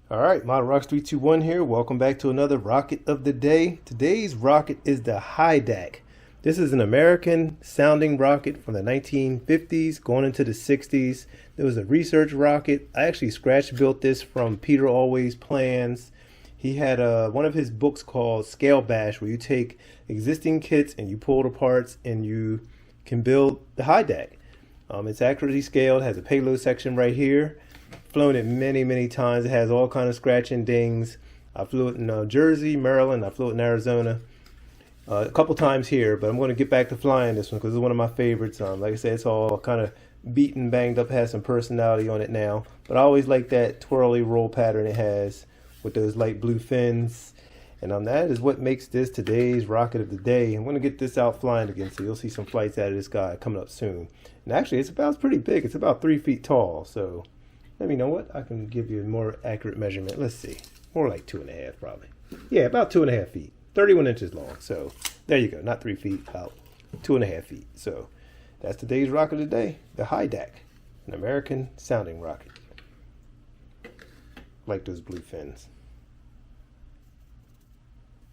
All right, Model Rocks 321 here. Welcome back to another rocket of the day. Today's rocket is the HIDAC. This is an American sounding rocket from the 1950s going into the 60s. It was a research rocket. I actually scratch built this from Peter Always Plans. He had one of his books called Scale Bash, where you take existing kits and you pull the parts and you can build the HIDAC. It's accurately scaled, has a payload section right here. Flown it many times. It has all kind of scratch and dings. I flew it in Jersey, Maryland. I flew it in Arizona a couple times here, but I'm going to get back to flying this one because it's one of my favorites. Like I said, it's all kind of beaten, banged up, has some personality on it now, but I always like that twirly roll pattern it has with those light blue fins. And that is what makes this today's rocket of the day. I'm going to get this out flying again, so you'll see some flights out of this guy coming up soon. And actually, it's pretty big. It's about 3 feet tall, so let me know what I can give you a more accurate measurement. Let's see, more like 2.5 probably. Yeah, about 2.5 feet, 31 inches long. So there you go, not 3 feet, about 2.5 feet. So that's today's rocket of the day, the HIDAC, an American sounding rocket. Like those blue fins.